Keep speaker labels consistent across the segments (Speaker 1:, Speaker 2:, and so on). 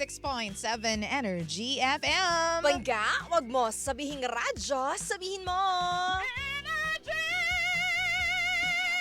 Speaker 1: 96.7 Energy FM.
Speaker 2: Bangga, wag mo sabihin radyo, sabihin mo.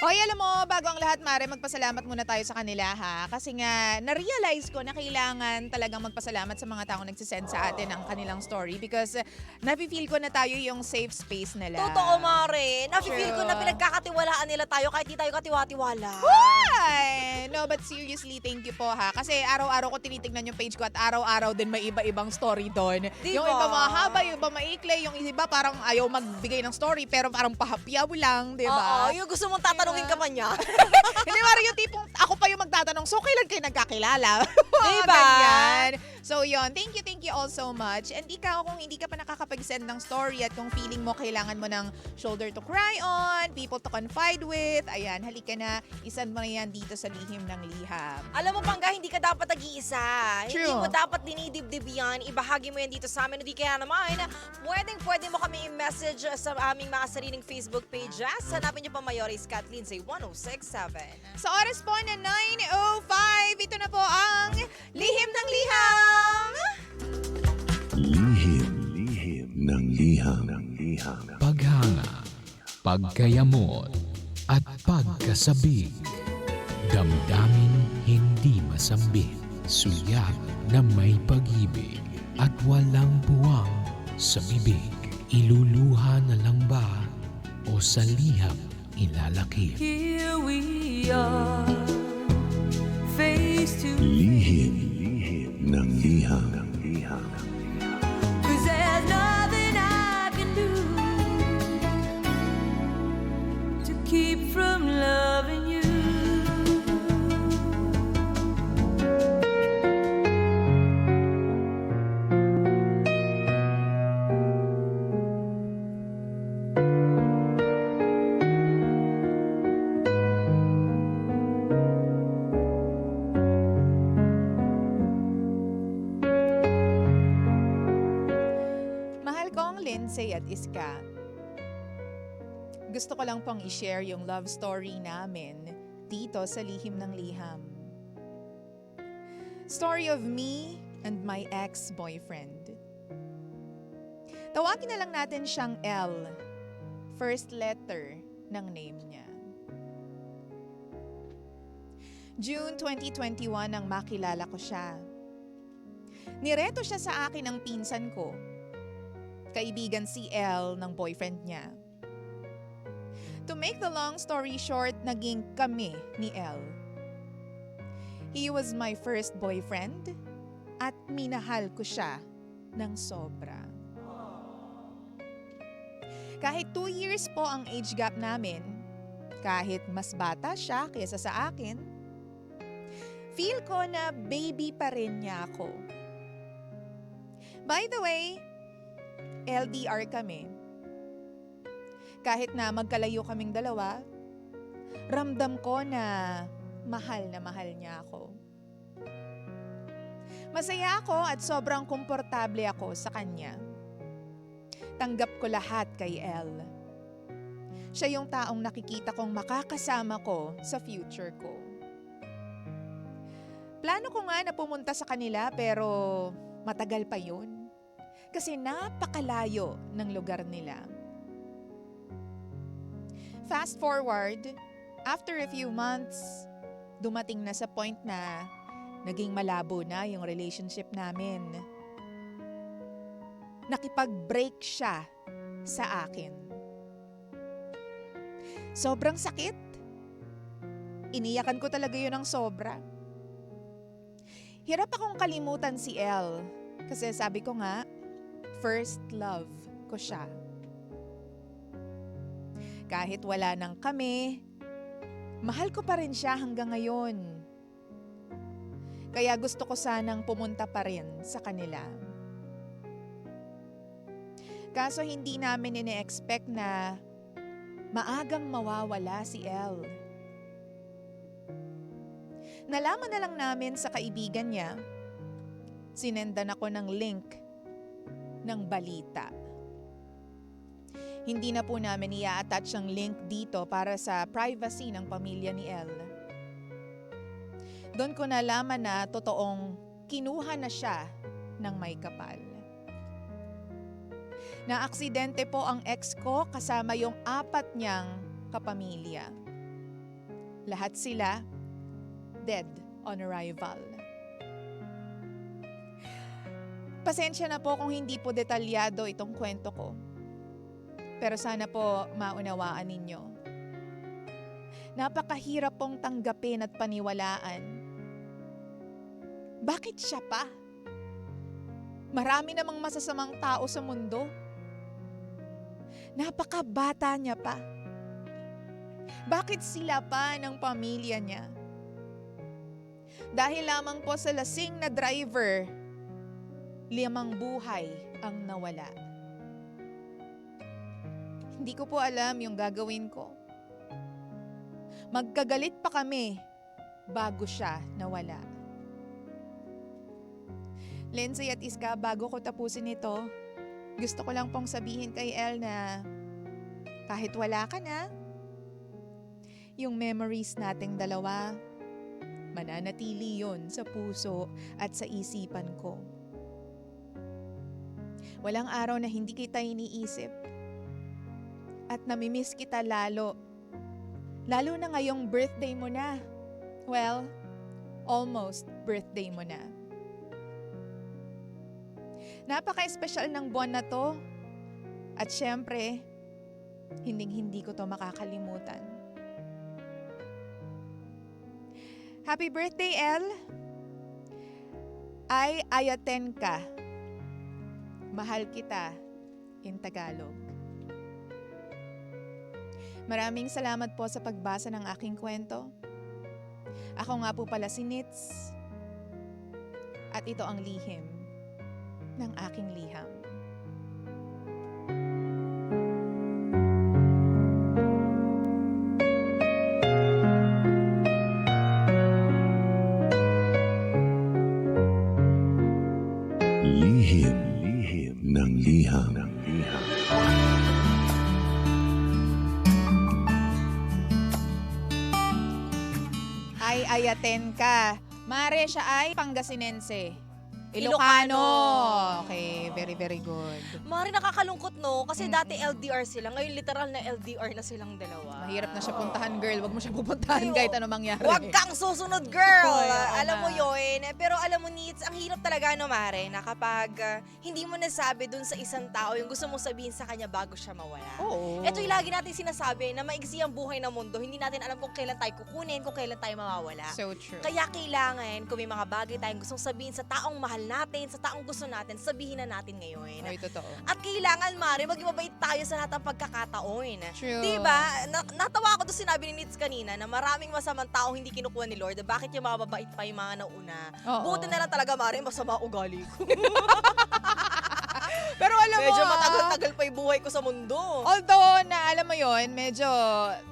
Speaker 1: Hoy, alam mo, bago ang lahat, Mare, magpasalamat muna tayo sa kanila, ha? Kasi nga, na-realize ko na kailangan talagang magpasalamat sa mga taong nagsisend sa atin ang kanilang story because nafe-feel ko na tayo yung safe space nila.
Speaker 2: Totoo, Mare. Nafe-feel ko na
Speaker 1: True.
Speaker 2: pinagkakatiwalaan nila tayo kahit di tayo katiwa-tiwala.
Speaker 1: Why? No, but seriously, thank you po, ha? Kasi araw-araw ko tinitignan yung page ko at araw-araw din may iba-ibang story doon.
Speaker 2: Diba?
Speaker 1: Yung iba mahaba, yung iba maikli, yung iba parang ayaw magbigay ng story pero parang pahapyaw lang, di ba?
Speaker 2: Oo, yung gusto mong tatanungin ka pa niya.
Speaker 1: Hindi, Mari, yung tipong ako pa yung magtatanong, so kailan kayo nagkakilala?
Speaker 2: Diba?
Speaker 1: Ganyan. So yun, thank you all so much. And ikaw, kung hindi ka pa nakakapag-send ng story at kung feeling mo kailangan mo ng shoulder to cry on, people to confide with, ayan, halika na, isend mo na yan dito sa Lihim ng Liham.
Speaker 2: Alam mo, Pangga, hindi ka dapat nag-iisa.
Speaker 1: True.
Speaker 2: Hindi mo dapat dinidibdib yan. Ibahagi mo yan dito sa amin. Hindi kaya naman, pwede mo kami i-message sa aming mga sariling Facebook page. Hanapin niyo pa Mayores Kathleen sa 1067.
Speaker 1: Sa oras po na 9:05, ito na po ang Lihim ng Liham!
Speaker 3: Lihim ng liham.
Speaker 4: Paghanga, pagkayamot, at pagkasabik. Damdamin hindi masambit, suyak na may pag-ibig, at walang buwang sa bibig. Iluluha na lang ba o sa liham ilalakip?
Speaker 5: Here we are, face to
Speaker 3: Lihim ng liham.
Speaker 5: 'cause there's nothing I can do to keep from loving you.
Speaker 1: Mahal kong Lindsay at Iska. Gusto ko lang pong i-share yung love story namin dito sa Lihim ng Liham. Story of me and my ex-boyfriend. Tawagin na lang natin siyang L. First letter ng name niya. June 2021 nang makilala ko siya. Nireto siya sa akin ng pinsan ko. Kaibigan si L ng boyfriend niya. To make the long story short, naging kami ni L. He was my first boyfriend at minahal ko siya ng sobra. Kahit 2 years po ang age gap namin, kahit mas bata siya kaysa sa akin, feel ko na baby pa rin niya ako. By the way, LDR kami. Kahit na magkalayo kaming dalawa, ramdam ko na mahal niya ako. Masaya ako at sobrang komportable ako sa kanya. Tanggap ko lahat kay Elle. Siya yung taong nakikita kong makakasama ko sa future ko. Plano ko nga na pumunta sa kanila pero matagal pa yun. Kasi napakalayo ng lugar nila. Fast forward, after a few months, dumating na sa point na naging malabo na yung relationship namin. Nakipag-break siya sa akin. Sobrang sakit. Iniyakan ko talaga yun ng sobra. Hirap akong kalimutan si Elle kasi sabi ko nga, first love ko siya. Kahit wala nang kami, mahal ko pa rin siya hanggang ngayon. Kaya gusto ko sanang pumunta pa rin sa kanila. Kaso hindi namin ine-expect na maagang mawawala si Elle. Nalaman na lang namin sa kaibigan niya, sinendan ako ng link ng balita. Hindi na po namin i-attach ang link dito para sa privacy ng pamilya ni Elle. Doon ko nalaman na totoong kinuha na siya ng may kapal. Naaksidente po ang ex ko kasama yung 4 niyang kapamilya. Lahat sila dead on arrival. Pasensya na po kung hindi po detalyado itong kwento ko. Pero sana po maunawaan ninyo. Napakahirap pong tanggapin at paniwalaan. Bakit siya pa? Marami namang masasamang tao sa mundo. Napakabata niya pa. Bakit sila pa ng pamilya niya? Dahil lamang po sa lasing na driver, 5 buhay ang nawala. Hindi ko po alam yung gagawin ko. Magkagalit pa kami bago siya nawala. Lindsay at Iska, bago ko tapusin ito, gusto ko lang pong sabihin kay El na kahit wala ka na, yung memories nating dalawa, mananatili yun sa puso at sa isipan ko. Walang araw na hindi kita iniisip. At namimiss kita lalo. Lalo na ngayong birthday mo na. Well, almost birthday mo na. Napaka-espesyal ng buwan na to. At syempre, hinding-hindi ko to makakalimutan. Happy birthday, El! Ay ayaten ka. Mahal kita in Tagalog. Maraming salamat po sa pagbasa ng aking kwento. Ako nga po pala si Nits. At ito ang lihim ng aking liham.
Speaker 3: Lihim ng liham.
Speaker 1: Ay ayaten ka. Mare, siya ay Pangasinense.
Speaker 2: Ilocano.
Speaker 1: Okay, very very good.
Speaker 2: Mari, nakakalungkot no? Kasi dati LDR sila, ngayon literal na LDR na silang dalawa.
Speaker 1: Mahirap na siya puntahan, girl. Wag mo siya pupuntahan
Speaker 2: Ay,
Speaker 1: kahit
Speaker 2: oo.
Speaker 1: anong mangyari.
Speaker 2: Huwag kang susunod, girl!
Speaker 1: Oy, oo
Speaker 2: Alam mo
Speaker 1: nga.
Speaker 2: yun. Pero alam mo, Nits, ang hirap talaga, no, Mare, na kapag hindi mo nasabi dun sa isang tao yung gusto mong sabihin sa kanya bago siya mawala.
Speaker 1: Oo.
Speaker 2: Ito yung lagi natin sinasabi na maigsi ang buhay ng mundo. Hindi natin alam kung kailan tayo kukunin, kung kailan tayo mawawala.
Speaker 1: So true.
Speaker 2: Kaya kailangan, kung may mga bagay tayong gustong sabihin sa taong mahal natin, sa taong gusto natin, sabihin na natin ngayon.
Speaker 1: Ay, totoo.
Speaker 2: At kailangan, Mare, maging mabait tayo sa lahat ng pagkakataon.
Speaker 1: True.
Speaker 2: Diba? Natawa ako doon sinabi ni Nits kanina na maraming masamang tao hindi kinukuha ni Lord. Bakit yung mga mabait pa yung mga nauna?
Speaker 1: Oo.
Speaker 2: Buti na lang talaga, Mare, masama ugali ko.
Speaker 1: Pero alam mo,
Speaker 2: Medyo matagal-tagal pa yung buhay ko sa mundo.
Speaker 1: although na alam mo yon, medyo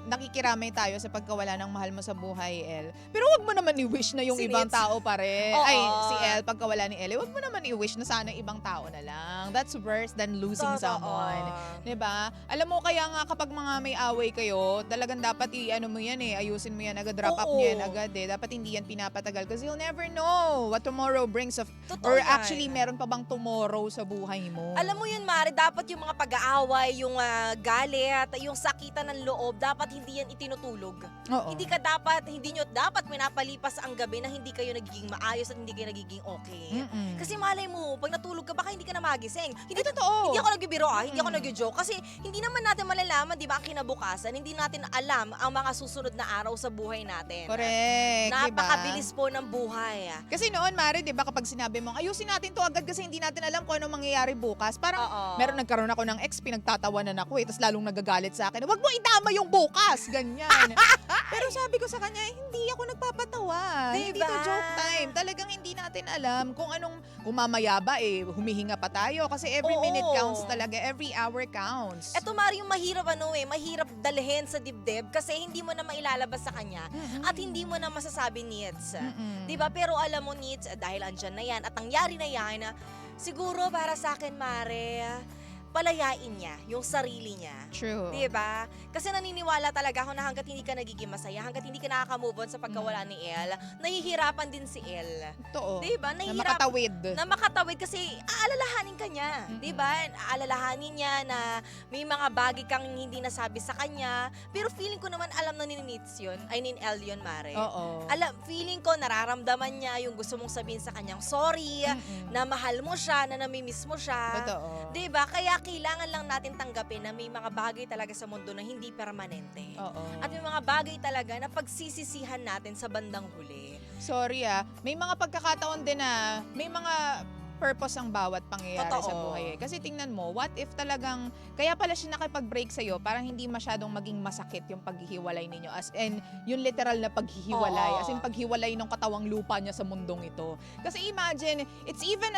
Speaker 1: nakikiramay tayo sa pagkawala ng mahal mo sa buhay, El. Pero wag mo naman i-wish na yung
Speaker 2: Si
Speaker 1: ibang
Speaker 2: Nits.
Speaker 1: tao pa rin.
Speaker 2: Oo.
Speaker 1: Ay, si El, pagkawala ni El, wag mo naman i-wish na sana ibang tao na lang. That's worse than losing
Speaker 2: Totoo.
Speaker 1: someone. 'Di ba? Alam mo, kaya nga kapag mga may away kayo, talagang dapat i-ano mo yan ayusin mo yan agad, wrap up
Speaker 2: Oo.
Speaker 1: mo yan agad Dapat hindi yan pinapatagal kasi you'll never know what tomorrow brings of,
Speaker 2: Totoo
Speaker 1: or
Speaker 2: yan.
Speaker 1: actually meron pa bang tomorrow sa buhay mo.
Speaker 2: Alam mo yun, Mare, dapat yung mga pag-aaway, yung galit, yung sakitan ng loob, dapat hindi yan itinutulog.
Speaker 1: Oo.
Speaker 2: Hindi nyo dapat pinapalipas ang gabi na hindi kayo nagiging maayos at hindi kayo nagiging okay.
Speaker 1: Mm-mm.
Speaker 2: Kasi malay mo, pag natulog ka, baka hindi ka na magising. Hindi
Speaker 1: totoo.
Speaker 2: Hindi ako nagbibiro hindi ako nagjo-joke. Kasi hindi naman natin malalaman, di ba, ang kinabukasan. Hindi natin alam ang mga susunod na araw sa buhay natin.
Speaker 1: Correct, diba?
Speaker 2: Napakabilis po ng buhay.
Speaker 1: Kasi noon, Mari, di ba, kapag sinabi mo, ayusin natin to agad kasi hindi natin alam kung anong mangyayari bukas. Parang
Speaker 2: Oo.
Speaker 1: nagkaroon ako ng ex, pinagtatawanan ako tapos lalong nagagalit sa akin. Wag mo itama yung bukas, ganyan. Pero sabi ko sa kanya, hindi ako nagpapatawa.
Speaker 2: Diba?
Speaker 1: Hindi to joke time. Talagang hindi natin alam kung mamaya ba humihinga pa tayo kasi every
Speaker 2: Oo.
Speaker 1: minute counts talaga, every hour counts.
Speaker 2: Eto, Mari, yung mahirap mahirap dalhin sa dibdib kasi hindi mo na mailalabas sa kanya at hindi mo na masasabi needs.
Speaker 1: Mm-mm.
Speaker 2: 'Di ba? Pero alam mo, needs, dahil andyan na yan at nangyari na yan, siguro para sa akin, Mare, palayain niya yung sarili niya.
Speaker 1: True.
Speaker 2: Diba? Kasi naniniwala talaga ako na hanggat hindi ka nagiging masaya, hanggat hindi ka nakaka-move on sa pagkawala ni El, nahihirapan din si El.
Speaker 1: Totoo.
Speaker 2: Diba?
Speaker 1: Na makatawid.
Speaker 2: Na makatawid kasi aalalahanin ka niya. Diba? Aalalahanin niya na may mga bagay kang hindi nasabi sa kanya. Pero feeling ko naman alam na ni Nitz yun. I mean, El yun, Mare.
Speaker 1: Oo.
Speaker 2: Feeling ko nararamdaman niya yung gusto mong sabihin sa kanyang sorry, na mahal mo siya, na namimiss mo siya.
Speaker 1: Totoo.
Speaker 2: Diba? Kaya kailangan lang natin tanggapin na may mga bagay talaga sa mundo na hindi permanente.
Speaker 1: Oo.
Speaker 2: At may mga bagay talaga na pagsisisihan natin sa bandang huli.
Speaker 1: Sorry may mga pagkakataon din na may mga purpose ang bawat pangyayari
Speaker 2: Totoo.
Speaker 1: sa buhay. Kasi tingnan mo, what if talagang, kaya pala siya nakipag-break sa'yo, parang hindi masyadong maging masakit yung paghihiwalay ninyo. As in, yung literal na paghihiwalay.
Speaker 2: Oo.
Speaker 1: As in, paghiwalay ng katawang lupa niya sa mundong ito. Kasi imagine, it's even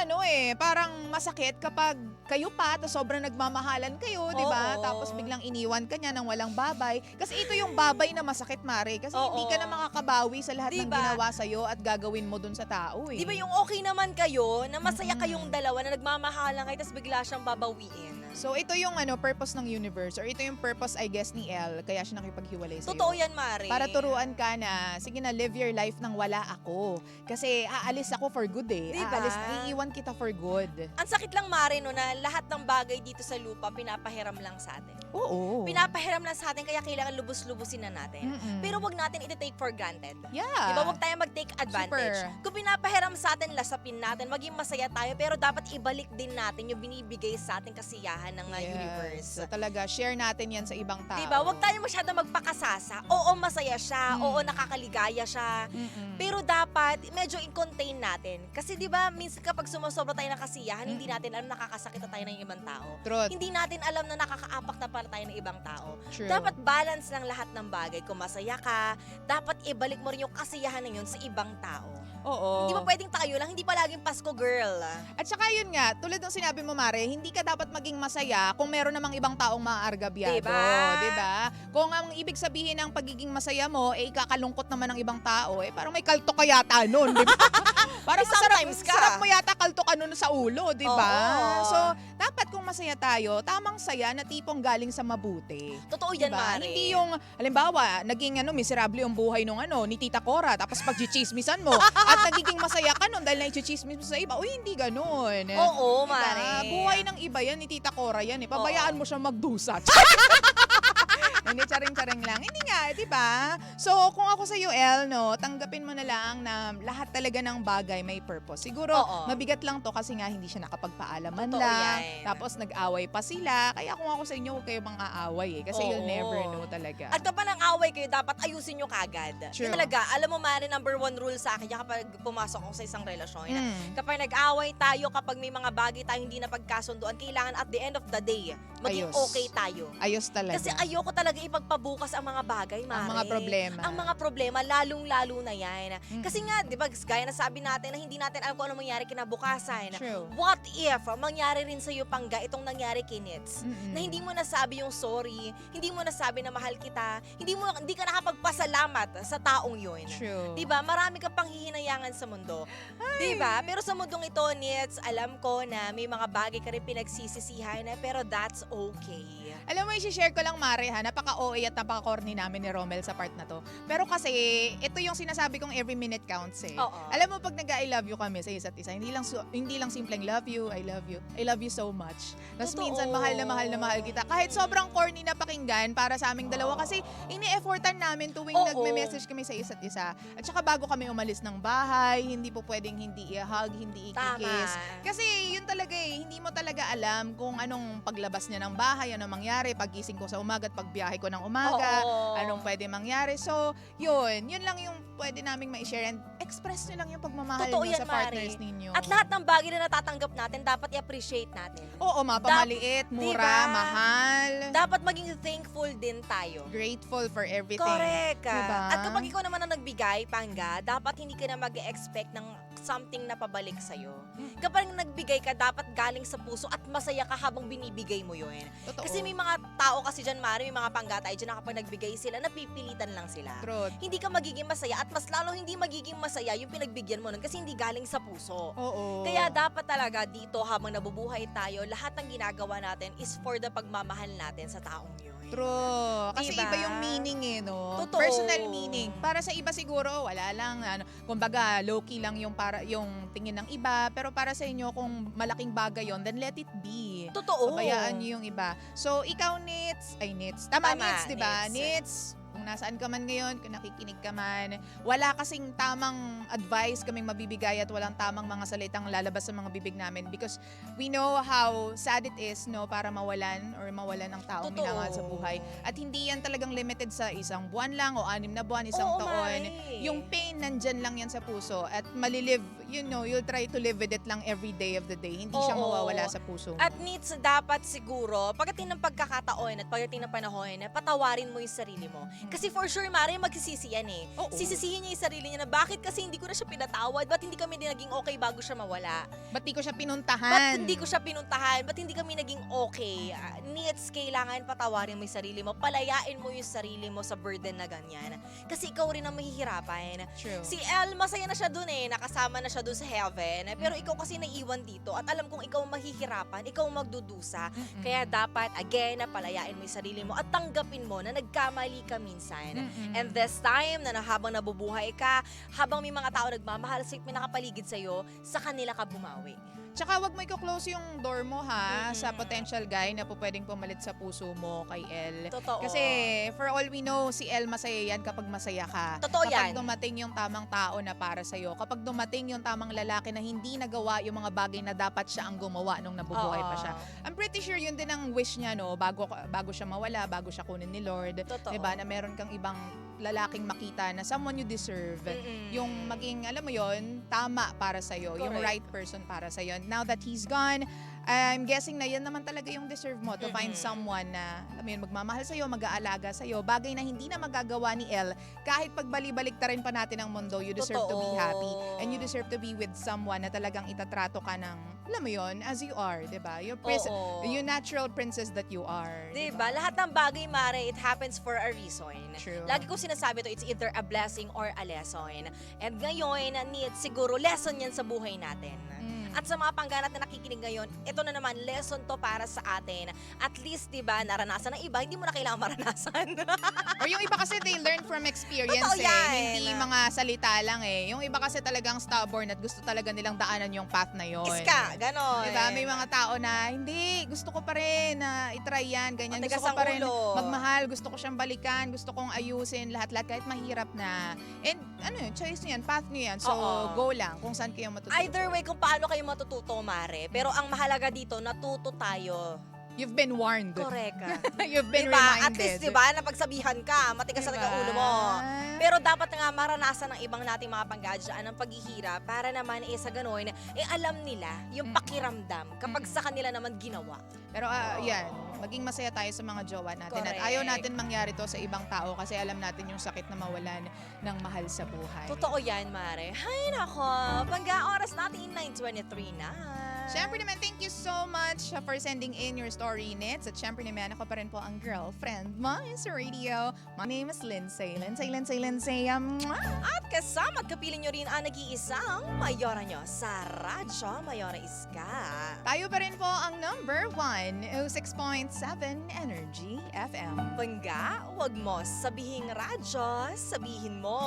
Speaker 1: parang masakit kapag kayo pa, tapos sobrang nagmamahalan kayo, di ba?
Speaker 2: Oo.
Speaker 1: Tapos biglang iniwan ka niya ng walang babay. Kasi ito yung babay na masakit, Mare. Kasi hindi ka na makakabawi sa lahat ng
Speaker 2: Diba?
Speaker 1: ginawa sa'yo at gagawin mo dun sa tao
Speaker 2: Di ba yung okay naman kayo, na masaya kayong dalawa, na nagmamahalan kayo, tapos bigla siyang babawiin?
Speaker 1: So ito yung purpose ng universe, or ito yung purpose I guess ni Elle, kaya siya nakipaghiwalay sa'yo.
Speaker 2: Totoo yan, Mare.
Speaker 1: Para turuan ka na, sige na, live your life nang wala ako. Kasi aalis ako for good
Speaker 2: Diba?
Speaker 1: Iiwan kita for good.
Speaker 2: Ang sakit lang, Mare, no, na lahat ng bagay dito sa lupa, pinapahiram lang sa atin.
Speaker 1: Oo.
Speaker 2: Pinapahiram lang sa atin, kaya kailangan lubos-lubusin na natin.
Speaker 1: Mm-mm.
Speaker 2: Pero wag natin iti-take for granted.
Speaker 1: Yeah.
Speaker 2: Diba? Huwag tayo mag-take advantage.
Speaker 1: Super.
Speaker 2: Kung pinapahiram sa atin, lasapin natin, maging masaya tayo, pero dapat ibalik din natin yung binibigay sa ating kasiyahan ng universe.
Speaker 1: So talaga, share natin yan sa ibang tao.
Speaker 2: Diba? Huwag tayo masyado magpakasasa. Oo, masaya siya. Oo, nakakaligaya siya.
Speaker 1: Mm-mm.
Speaker 2: Pero dapat, medyo i-contain natin. Kasi diba, minsan kapag sumasobra tayo ng kasiyahan, hindi natin alam nakakasakit na tayo ng ibang tao.
Speaker 1: Truth.
Speaker 2: Hindi natin alam na nakakaapak na pala tayo ng ibang tao.
Speaker 1: True.
Speaker 2: Dapat balance lang lahat ng bagay. Kung masaya ka, dapat ibalik mo rin yung kasiyahan na yun sa ibang tao.
Speaker 1: Oo.
Speaker 2: Hindi ba pwedeng tayo lang? Hindi palaging Pasko, girl.
Speaker 1: At saka yun nga, tulad ng sinabi mo, Mare, hindi ka dapat maging masaya kung meron namang ibang taong maaargabyado.
Speaker 2: Diba?
Speaker 1: Diba? Kung ang ibig sabihin ng pagiging masaya mo, ikakalungkot naman ng ibang tao, parang may kalto ka yata nun, diba? Parang
Speaker 2: Sometimes ka.
Speaker 1: sarap mo yata kalto ka nun sa ulo, diba?
Speaker 2: Oo.
Speaker 1: So, dapat kung masaya tayo, tamang saya na tipong galing sa mabuti.
Speaker 2: Totoo yan,
Speaker 1: Diba?
Speaker 2: Mare.
Speaker 1: Hindi yung, halimbawa, naging miserable yung buhay nung ni Tita Cora, tapos pag-chichismisan mo, at nagiging masaya ka nun dahil na-chichismis mo sa iba. Uy, hindi ganun.
Speaker 2: Oo,
Speaker 1: Diba?
Speaker 2: Mare.
Speaker 1: Buhay ng iba yan, ni Tita Cora yan. Pabayaan mo siya magdusa. Hindi, charing-charing lang. Hindi nga, di ba? So, kung ako sa UL, tanggapin mo na lang na lahat talaga ng bagay may purpose. Siguro,
Speaker 2: Oo.
Speaker 1: mabigat lang to kasi nga hindi siya nakapagpaalam man
Speaker 2: Totoo
Speaker 1: lang.
Speaker 2: yan.
Speaker 1: Tapos, nag-away pa sila. Kaya kung ako sa inyo, huwag kayo mga away Kasi you'll
Speaker 2: Oo.
Speaker 1: never know talaga.
Speaker 2: At kapag nang away kayo, dapat ayusin nyo kagad.
Speaker 1: True.
Speaker 2: Yun talaga, alam mo, Mare, number one rule sa akin, yan kapag pumasok ako sa isang relasyon,
Speaker 1: Mm.
Speaker 2: kapag nag-away tayo, kapag may mga bagay tayo hindi na pagkasunduan, kailangan at the end of the day, maging
Speaker 1: Ayos.
Speaker 2: okay tayo.
Speaker 1: Ayos talaga.
Speaker 2: Kasi ayoko talaga ipagpabukas ang mga bagay, Mare.
Speaker 1: Ang mga problema.
Speaker 2: Ang mga problema, lalong-lalo na yan.
Speaker 1: Mm-mm.
Speaker 2: Kasi nga, di ba, gaya na sabi natin na hindi natin alam kung ano mangyari kinabukasan.
Speaker 1: True.
Speaker 2: What if mangyari rin sa'yo, Pangga, itong nangyari kay Nitz?
Speaker 1: Mm-mm.
Speaker 2: Na hindi mo nasabi yung sorry, hindi mo nasabi na mahal kita, hindi ka nakapagpasalamat sa taong yun.
Speaker 1: True.
Speaker 2: Diba? Marami ka pang hihinayangan sa mundo. Diba? Pero sa mundong ito, Nitz, alam ko na may mga bagay ka rin pinagsisisihan, pero that's okay.
Speaker 1: Alam mo, i-share ko lang, Mare, napaka-OA at napaka-corny namin ni Romel sa part na to. Pero kasi, ito yung sinasabi kong every minute counts
Speaker 2: Oo.
Speaker 1: Alam mo, pag nag-I love you kami sa isa't isa, hindi lang simpleng love you, I love you so much. Tapos
Speaker 2: Totoo.
Speaker 1: minsan, mahal na mahal kita. Kahit sobrang corny na pakinggan para sa aming dalawa, kasi ini-effortan namin tuwing
Speaker 2: Oo.
Speaker 1: nagme-message kami sa isa't isa. At saka bago kami umalis ng bahay, hindi po pwedeng hindi i-hug, hindi i-kiss.
Speaker 2: Tama.
Speaker 1: Kasi yun talaga hindi mo talaga alam kung anong paglabas niya ng bahay, anong mangyari, pagising ko sa umaga at pagbiyahe ko ng umaga,
Speaker 2: Oo.
Speaker 1: anong pwede mangyari. So, yun lang yung pwede naming ma-share and express nyo lang yung pagmamahal
Speaker 2: Totoo
Speaker 1: nyo
Speaker 2: yan,
Speaker 1: sa partners
Speaker 2: Mare.
Speaker 1: ninyo.
Speaker 2: At lahat ng bagay na natatanggap natin, dapat i-appreciate natin.
Speaker 1: Oo, mapamaliit, mura,
Speaker 2: Diba?
Speaker 1: mahal,
Speaker 2: Dapat maging thankful din tayo.
Speaker 1: grateful for everything.
Speaker 2: Correct.
Speaker 1: Diba?
Speaker 2: At kapag ikaw naman ang nagbigay, Pangga, dapat hindi ka na mag-expect ng something na pabalik sa'yo. Kapag nagbigay ka, dapat galing sa puso at masaya ka habang binibigay mo yun.
Speaker 1: Totoo.
Speaker 2: Kasi may mga tao kasi dyan, Mari, may mga panggatay dyan na kapag nagbigay sila, napipilitan lang sila.
Speaker 1: Truth.
Speaker 2: Hindi ka magiging masaya at mas lalo hindi magiging masaya yung pinagbigyan mo nun kasi hindi galing sa puso.
Speaker 1: Oo.
Speaker 2: Kaya dapat talaga dito habang nabubuhay tayo, lahat ng ginagawa natin is for the pagmamahal natin sa taong yun.
Speaker 1: True. Kasi
Speaker 2: Diba?
Speaker 1: iba yung meaning no?
Speaker 2: Totoo.
Speaker 1: Personal meaning. Para sa iba siguro, wala lang. Kumbaga, low-key lang yung tingin ng iba. Pero para sa inyo, kung malaking bagay yon, then let it be.
Speaker 2: Totoo.
Speaker 1: Pabayaan nyo yung iba. So, ikaw, Nits. Tama,
Speaker 2: Tama,
Speaker 1: Nits, di ba?
Speaker 2: Nits.
Speaker 1: Nits, kung nasaan ka man ngayon, kung nakikinig ka man, wala kasing tamang advice kaming mabibigay at walang tamang mga salitang lalabas sa mga bibig namin because we know how sad it is, no, para mawalan ng taong
Speaker 2: Totoo.
Speaker 1: minamahal sa buhay. At hindi yan talagang limited sa isang buwan lang o 6 na buwan, isang
Speaker 2: Oo,
Speaker 1: taon.
Speaker 2: Mari.
Speaker 1: Yung pain, nandyan lang yan sa puso at malilive, you'll try to live with it lang every day of the day. Hindi siya
Speaker 2: Oo.
Speaker 1: mawawala sa puso mo.
Speaker 2: At needs dapat siguro, pagdating ng pagkakataon at pagdating ng panahon, patawarin mo yung sarili mo. Kasi for sure, Mari, magsisisi yan eh.
Speaker 1: Oo.
Speaker 2: Sisisihin niya yung sarili niya na bakit kasi hindi ko na siya pinatawad, ba't hindi kami naging okay bago siya mawala?
Speaker 1: Ba't di ko siya
Speaker 2: Ba't
Speaker 1: pinuntahan?
Speaker 2: hindi ko siya pinuntahan? Ba't hindi kami naging okay? Needs, kailangan patawarin mo yung sarili mo. Palayain mo yung sarili mo sa burden na ganyan. Kasi ikaw rin ang mahihirapan.
Speaker 1: True.
Speaker 2: Si El, masaya na siya dun eh. Nakasama na siya dun sa heaven. Pero ikaw kasi naiwan dito. At alam kong ikaw ang mahihirapan, ikaw ang magdudusa.
Speaker 1: Mm-mm.
Speaker 2: Kaya dapat, again, palayain mo yung sarili mo at tanggapin mo na nagkamali ka minsan.
Speaker 1: Mm-mm.
Speaker 2: And this time, na habang nabubuhay ka, habang may mga tao nagmamahal sa may nakapaligid sa'yo, sa kanila ka bumawi.
Speaker 1: Tsaka wag mo i-close yung door mo ha
Speaker 2: Mm-mm.
Speaker 1: sa potential guy na pwedeng pumalit sa puso mo kay El.
Speaker 2: Totoo.
Speaker 1: Kasi for all we know, si El masaya yan kapag masaya ka.
Speaker 2: Totoo
Speaker 1: kapag
Speaker 2: yan.
Speaker 1: dumating yung tamang tao na para sa'yo. Kapag dumating yung tamang lalaki na hindi nagawa yung mga bagay na dapat siya ang gumawa nung nabubuhay pa siya. I'm pretty sure yun din ang wish niya, no? Bago siya mawala, bago siya kunin ni Lord.
Speaker 2: Totoo.
Speaker 1: Diba? Na meron kang ibang lalaking makita na someone you deserve.
Speaker 2: Mm-mm.
Speaker 1: Yung maging, alam mo yon, tama para sa'yo. Yung
Speaker 2: Correct.
Speaker 1: right person para sa'yo. Now that he's gone, I'm guessing na yan naman talaga yung deserve mo to find
Speaker 2: Mm-mm.
Speaker 1: someone na, alam mo yun, magmamahal sa'yo, mag-aalaga sa'yo. Bagay na hindi na magagawa ni El. Kahit pagbali-balik ta rin pa natin ang mundo, you deserve to be
Speaker 2: Totoo.
Speaker 1: happy. And you deserve to be with someone na talagang itatrato ka ng, alam mo yon, as you are, di ba?
Speaker 2: Oo.
Speaker 1: Yung natural princess that you are.
Speaker 2: Diba? Lahat ng bagay, Mare, it happens for a reason.
Speaker 1: True.
Speaker 2: Lagi ko sinasabi to, it's either a blessing or a lesson. And ngayon, siguro lesson yan sa buhay natin.
Speaker 1: Mm.
Speaker 2: At sa mga pangganat na nakikinig ngayon, ito na naman, lesson to para sa atin. At least, diba, naranasan ng iba, hindi mo na kailangan maranasan.
Speaker 1: Or yung iba kasi they learn from experience
Speaker 2: Totoo yan.
Speaker 1: Hindi mga salita lang eh. Yung iba kasi talagang stubborn at gusto talaga nilang daanan yung path na yon.
Speaker 2: Iska, ganon.
Speaker 1: Diba? May mga tao na, hindi, gusto ko pa rin na itry yan, ganyan.
Speaker 2: Matigas
Speaker 1: Gusto ko
Speaker 2: ang
Speaker 1: pa rin
Speaker 2: ulo.
Speaker 1: magmahal, gusto ko siyang balikan, gusto kong ayusin, lahat-lahat kahit mahirap na. And ano yun, choice niyo yan, path niyo yan. So,
Speaker 2: Oo.
Speaker 1: go lang kung saan kayo matututo.
Speaker 2: Either way, kung paano kayo matututo, Mare. Pero ang mahalaga dito, natuto tayo.
Speaker 1: You've been warned.
Speaker 2: Correct.
Speaker 1: You've been
Speaker 2: Diba?
Speaker 1: reminded.
Speaker 2: At least, diba, napagsabihan ka, matigas
Speaker 1: Diba?
Speaker 2: talaga ang ulo mo. Pero dapat nga maranasan ng ibang nating mga panggadyaan ang paghihirap para naman sa ganun, alam nila yung pakiramdam kapag sa kanila naman ginawa.
Speaker 1: Pero yan, maging masaya tayo sa mga jowa natin.
Speaker 2: Correct.
Speaker 1: At ayaw natin mangyari to sa ibang tao kasi alam natin yung sakit na mawalan ng mahal sa buhay.
Speaker 2: Totoo yan, Mare. Hay nako, oras natin 9:23 na.
Speaker 1: Siyempre naman, thank you so much for sending in your story, Nits. At siyempre naman, ako pa rin po ang girlfriend mo sa radio. My name is Lindsay. Lindsay.
Speaker 2: At kasama at kapiling nyo rin ang nag-iisang Mayora nyo sa Radyo Mayora Iska.
Speaker 1: Tayo pa rin po ang number 1, 06.7 Energy FM.
Speaker 2: Pangga, wag mo sabihing radyo, sabihin mo.